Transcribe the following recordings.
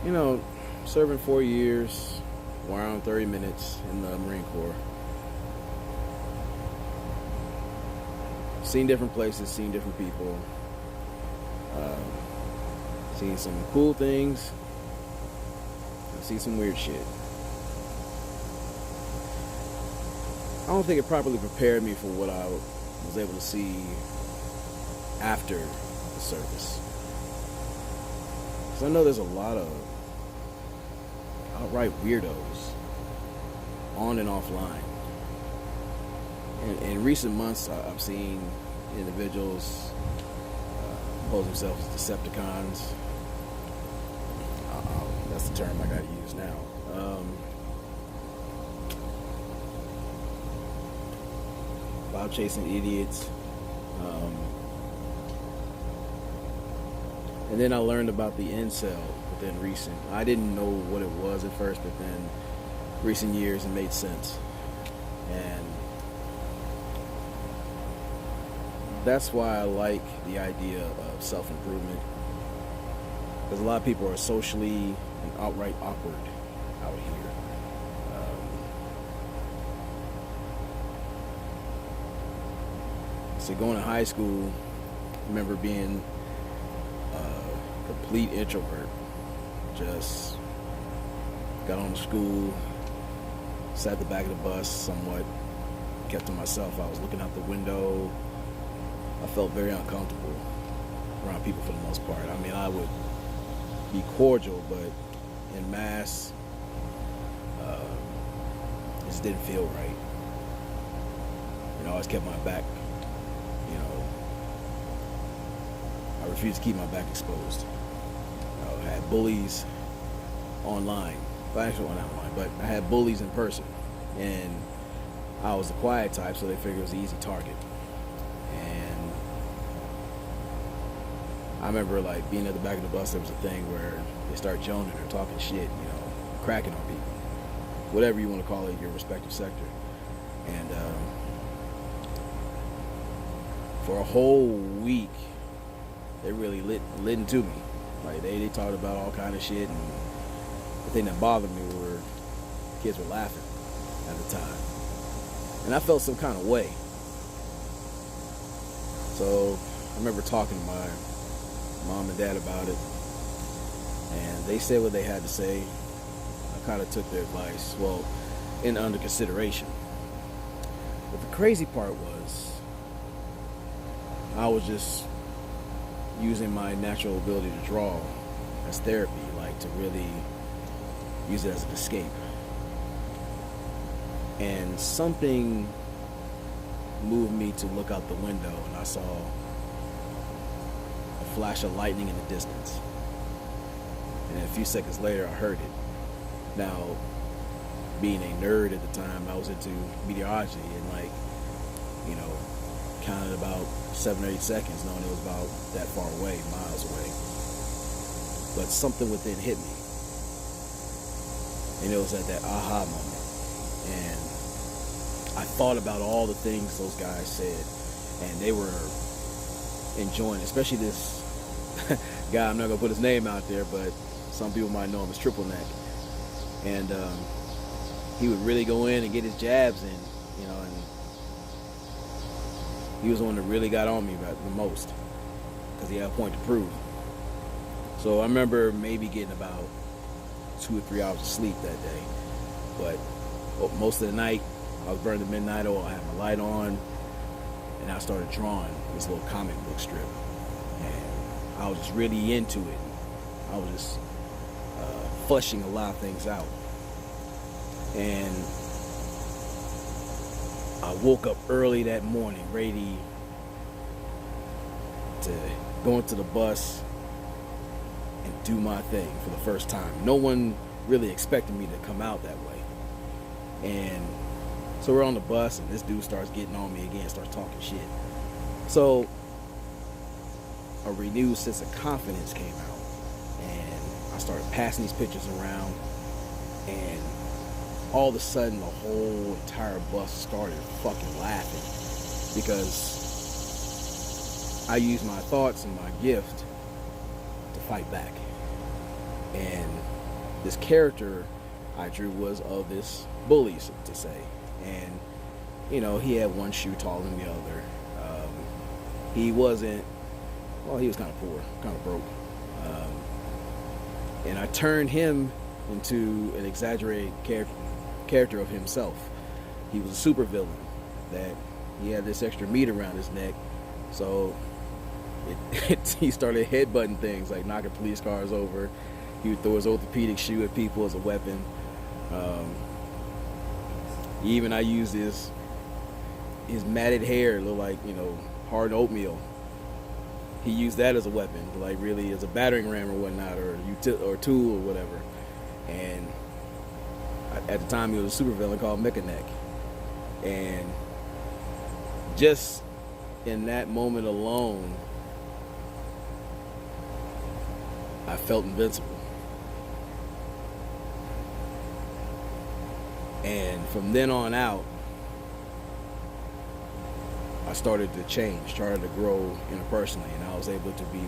You know, serving 4 years, around 30 minutes in the Marine Corps. Seen different places, seen different people. Seen some cool things. Seen some weird shit. I don't think it properly prepared me for what I was able to see after the service. Because I know there's a lot of outright weirdos on and offline. In recent months, I've seen individuals pose themselves as Decepticons. That's the term I gotta use now. About chasing idiots. And then I learned about the incel within recent. I didn't know what it was at first, but then recent years it made sense. And that's why I like the idea of self-improvement. Because a lot of people are socially and outright awkward out here. So going to high school, I remember being a complete introvert. Just got on to school, sat at the back of the bus somewhat, kept to myself. I was looking out the window. I felt very uncomfortable around people for the most part. I mean, I would be cordial, but in mass, it just didn't feel right. I always kept my back, I refused to keep my back exposed. I had bullies online, well, actually not online, but I had bullies in person, and I was the quiet type, so they figured it was an easy target. And I remember like being at the back of the bus, there was a thing where they start joning or talking shit, cracking on people, whatever you want to call it, your respective sector. And for a whole week, they really lit into me. Like they talked about all kind of shit, and the thing that bothered me were kids were laughing at the time, and I felt some kind of way. So I remember talking to my mom and dad about it, and they said what they had to say. I kind of took their advice, under consideration. But the crazy part was, I was just using my natural ability to draw as therapy, like to really use it as an escape. And something moved me to look out the window, and I saw a flash of lightning in the distance. And then a few seconds later, I heard it. Now, being a nerd at the time, I was into meteorology, and counted about 7 or 8 seconds, knowing it was about that far away, miles away. But something within hit me, and it was at that aha moment. And I thought about all the things those guys said, and they were enjoying, especially this guy. I'm not gonna put his name out there, but some people might know him as Triple Neck. And he would really go in and get his jabs in, and he was the one that really got on me about the most, because he had a point to prove. So I remember maybe getting about 2 or 3 hours of sleep that day, but most of the night I was burning the midnight oil. I had my light on, and I started drawing this little comic book strip, and I was just really into it. I was just flushing a lot of things out, and I woke up early that morning, ready to go into the bus and do my thing for the first time. No one really expected me to come out that way. And so we're on the bus, and this dude starts getting on me again, starts talking shit. So a renewed sense of confidence came out, and I started passing these pictures around, and all of a sudden the whole entire bus started fucking laughing, because I used my thoughts and my gift to fight back. And this character I drew was of this bully, so to say. And, you know, he had one shoe taller than the other. He wasn't, well, he was kind of poor, kind of broke. And I turned him into an exaggerated character of himself. He was a supervillain that he had this extra meat around his neck. So he started headbutting things, like knocking police cars over. He would throw his orthopedic shoe at people as a weapon. I used his matted hair, looked like, you know, hard oatmeal. He used that as a weapon, like really as a battering ram or whatnot, or tool or whatever. And at the time, he was a supervillain called Mechaneck. And just in that moment alone, I felt invincible. And from then on out, I started to change, started to grow interpersonally, and I was able to be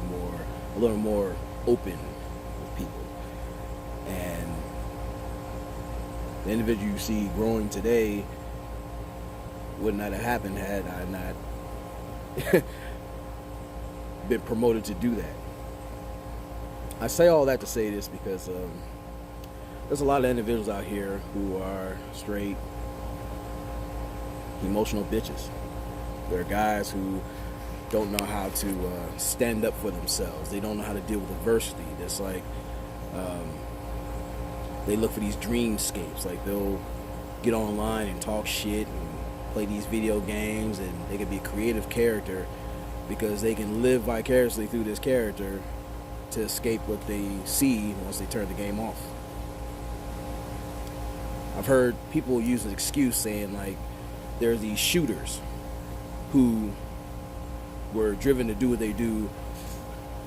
a little more open with people. And the individual you see growing today would not have happened had I not been promoted to do that. I say all that to say this because there's a lot of individuals out here who are straight emotional bitches. There are guys who don't know how to stand up for themselves. They don't know how to deal with adversity. That's like they look for these dreamscapes. Like they'll get online and talk shit and play these video games, and they can be a creative character because they can live vicariously through this character to escape what they see once they turn the game off. I've heard people use an excuse saying, like, there's these shooters who were driven to do what they do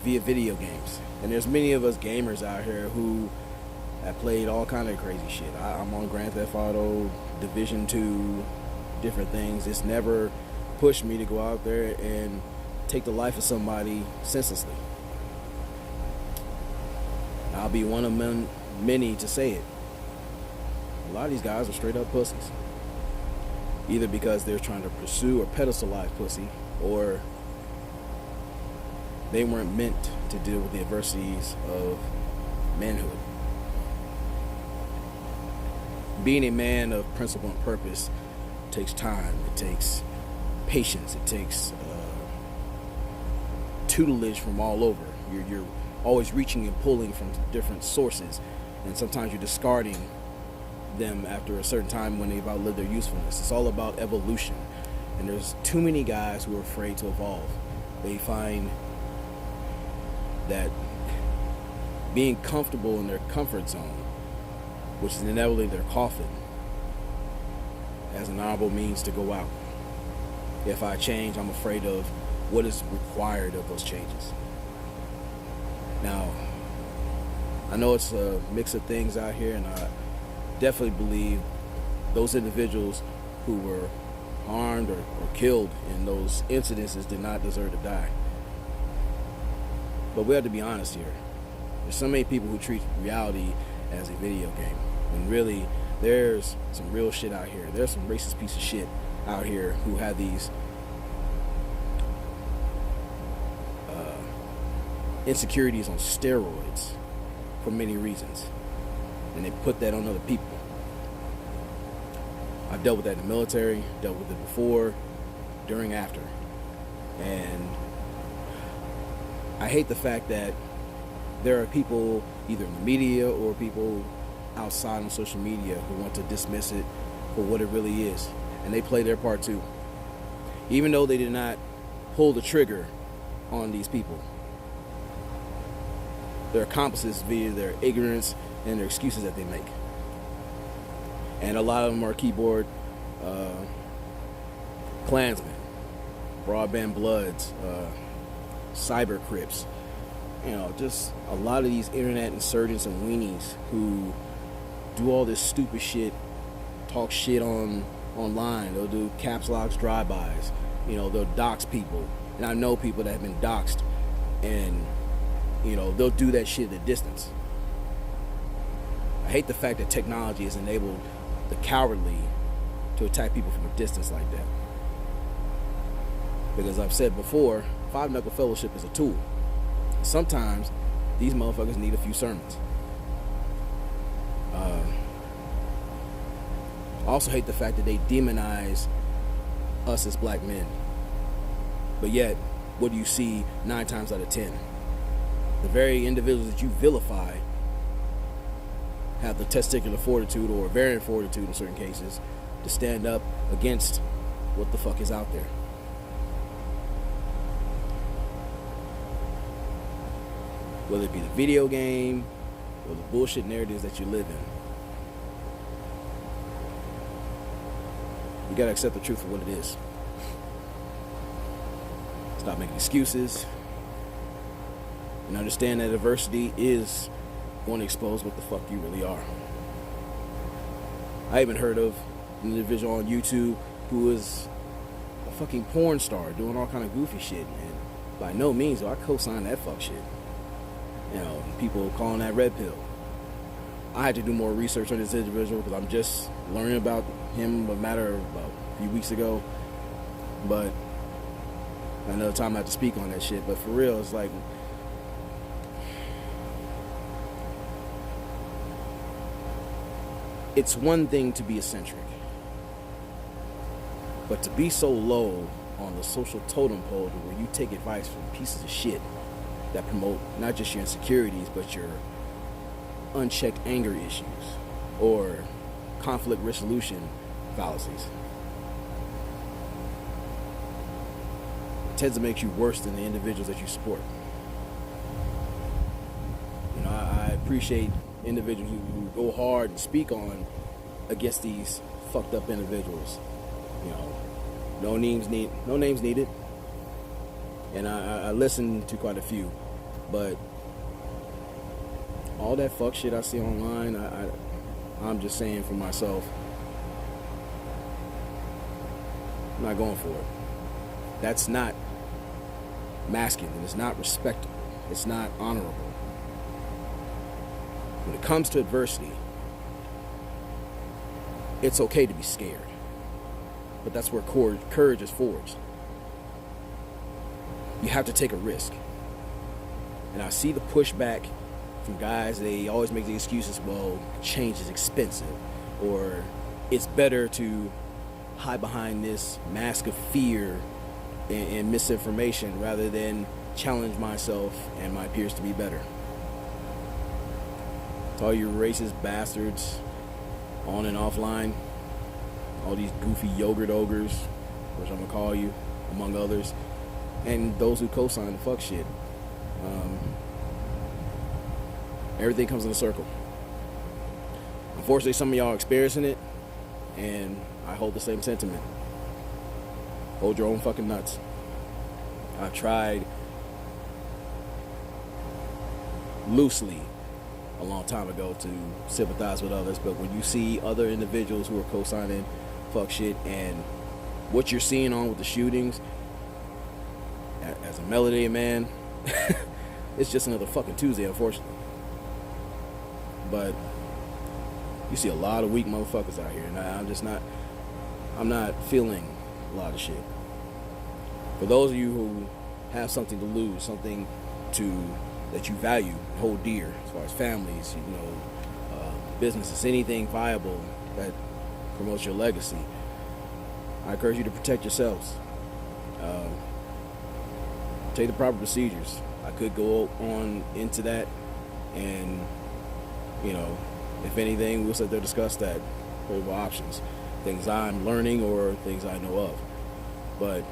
via video games. And there's many of us gamers out here who have played all kind of crazy shit. I'm on Grand Theft Auto, Division 2, different things. It's never pushed me to go out there and take the life of somebody senselessly. I'll be one of many to say it. A lot of these guys are straight up pussies. Either because they're trying to pursue or pedestalize pussy, or they weren't meant to deal with the adversities of manhood. Being a man of principle and purpose takes time. It takes patience. It takes tutelage from all over. You're always reaching and pulling from different sources, and sometimes you're discarding them after a certain time when they've outlived their usefulness. It's all about evolution, and there's too many guys who are afraid to evolve. They find that being comfortable in their comfort zone, which is inevitably their coffin, as an honorable means to go out. If I change, I'm afraid of what is required of those changes. Now, I know it's a mix of things out here, and I definitely believe those individuals who were harmed or killed in those incidences did not deserve to die. But we have to be honest here. There's so many people who treat reality as a video game, when really there's some real shit out here. There's some racist piece of shit out here who have these insecurities on steroids for many reasons, and they put that on other people. I've dealt with that in the military, dealt with it before, during, after. And I hate the fact that there are people either in the media or people outside on social media who want to dismiss it for what it really is. And they play their part too. Even though they did not pull the trigger on these people. They're accomplices via their ignorance and their excuses that they make. And a lot of them are keyboard Klansmen, broadband bloods, cyber crips. You know, just a lot of these internet insurgents and weenies who do all this stupid shit, talk shit online. They'll do caps locks, drive-bys. You know, they'll dox people. And I know people that have been doxed, and you know, they'll do that shit at a distance. I hate the fact that technology has enabled the cowardly to attack people from a distance like that. Because I've said before, Five Knuckle Fellowship is a tool. Sometimes these motherfuckers need a few sermons. I also hate the fact that they demonize us as black men. But yet, what do you see 9 times out of 10? The very individuals that you vilify have the testicular fortitude, or ovarian fortitude in certain cases, to stand up against what the fuck is out there. Whether it be the video game or the bullshit narratives that you live in. You gotta accept the truth for what it is. Stop making excuses. And understand that adversity is going to expose what the fuck you really are. I even heard of an individual on YouTube who is a fucking porn star doing all kind of goofy shit. And by no means do I co-sign that fuck shit. You know, people calling that red pill. I had to do more research on this individual because I'm just learning about him a matter of about a few weeks ago. But another time I have to speak on that shit. But for real, it's like, it's one thing to be eccentric, but to be so low on the social totem pole to where you take advice from pieces of shit that promote not just your insecurities, but your unchecked anger issues or conflict resolution fallacies, it tends to make you worse than the individuals that you support. You know, I appreciate individuals who go hard and speak on against these fucked up individuals. You know, no names needed. And I listen to quite a few, but all that fuck shit I see online, I'm just saying for myself, I'm not going for it. That's not masculine. It's not respectable. It's not honorable. When it comes to adversity, it's okay to be scared. But that's where courage is forged. You have to take a risk. And I see the pushback from guys. They always make the excuses, well, change is expensive, or it's better to hide behind this mask of fear and misinformation rather than challenge myself and my peers to be better. To all you racist bastards on and offline, all these goofy yogurt ogres, which I'm gonna call you, among others, and those who co-sign the fuck shit. Everything comes in a circle. Unfortunately, some of y'all are experiencing it, and I hold the same sentiment. Hold your own fucking nuts. I've tried loosely a long time ago to sympathize with others, but when you see other individuals who are co-signing fuck shit and what you're seeing on with the shootings, as a melanated man, it's just another fucking Tuesday, unfortunately. But you see a lot of weak motherfuckers out here, and I'm not feeling a lot of shit. For those of you who have something to lose, something that you value, hold dear, as far as families, businesses, anything viable that promotes your legacy, I encourage you to protect yourselves. Take the proper procedures. I could go on into that, and if anything, we'll sit there and discuss that. Available options, things I'm learning or things I know of. But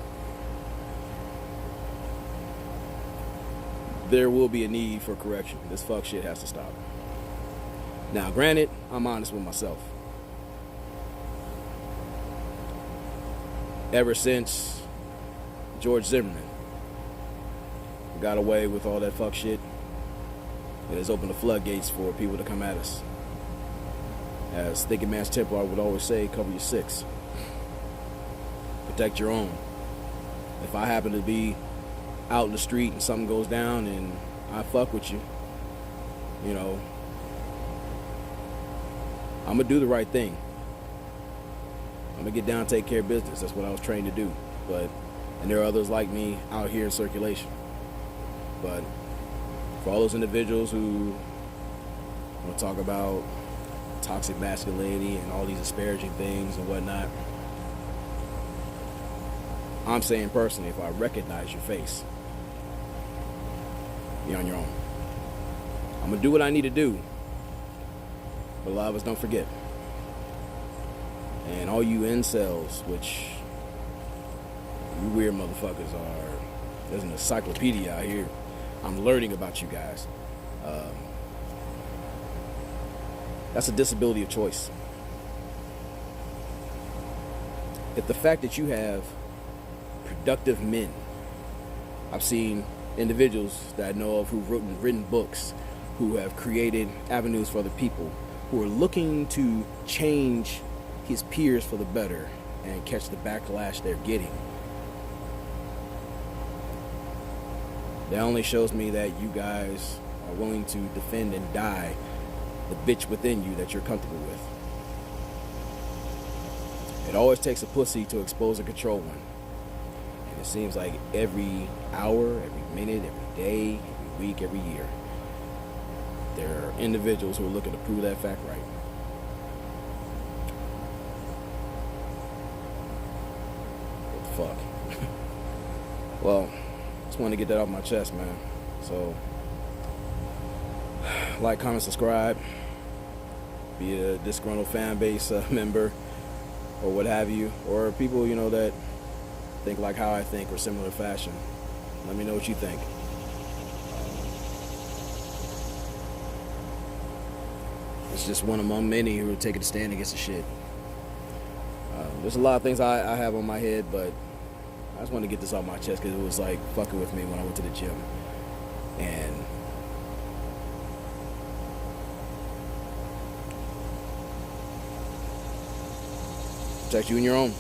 there will be a need for correction. This fuck shit has to stop. Now, granted, I'm honest with myself. Ever since George Zimmerman got away with all that fuck shit, it has opened the floodgates for people to come at us. As Thinking Man's Templar would always say, cover your six. Protect your own. If I happen to be out in the street and something goes down and I fuck with you, I'm gonna do the right thing. I'm gonna get down and take care of business. That's what I was trained to do. And there are others like me out here in circulation. But for all those individuals who want to talk about toxic masculinity and all these disparaging things and whatnot, I'm saying personally, if I recognize your face, you're on your own. I'm gonna do what I need to do, but a lot of us don't forget. And all you incels, which you weird motherfuckers are, there's an encyclopedia out here. I'm learning about you guys. That's a disability of choice. If the fact that you have productive men, I've seen individuals that I know of who've written books, who have created avenues for other people, who are looking to change his peers for the better and catch the backlash they're getting. That only shows me that you guys are willing to defend and die the bitch within you that you're comfortable with. It always takes a pussy to expose and control one. And it seems like every hour, every minute, every day, every week, every year, there are individuals who are looking to prove that fact right. What the fuck? Well, just wanted to get that off my chest, man. So, like, comment, subscribe, be a disgruntled fan base member or what have you, or people, you know, that think like how I think or similar fashion. Let me know what you think. It's just one among many who are taking a stand against the shit. There's a lot of things I have on my head, but I just wanted to get this off my chest because it was like fucking with me when I went to the gym. And protect you in your own.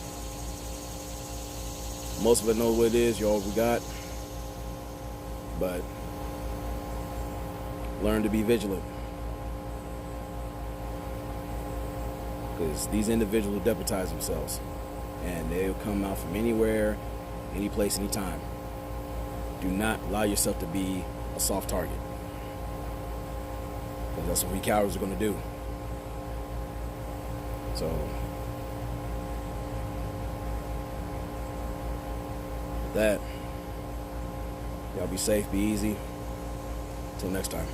Most of it know what it is, you're all we got. But learn to be vigilant. Because these individuals will deputize themselves. And they'll come out from anywhere, any place, any time. Do not allow yourself to be a soft target. Because that's what we cowards are going to do. So, with that, y'all be safe, be easy. Until next time.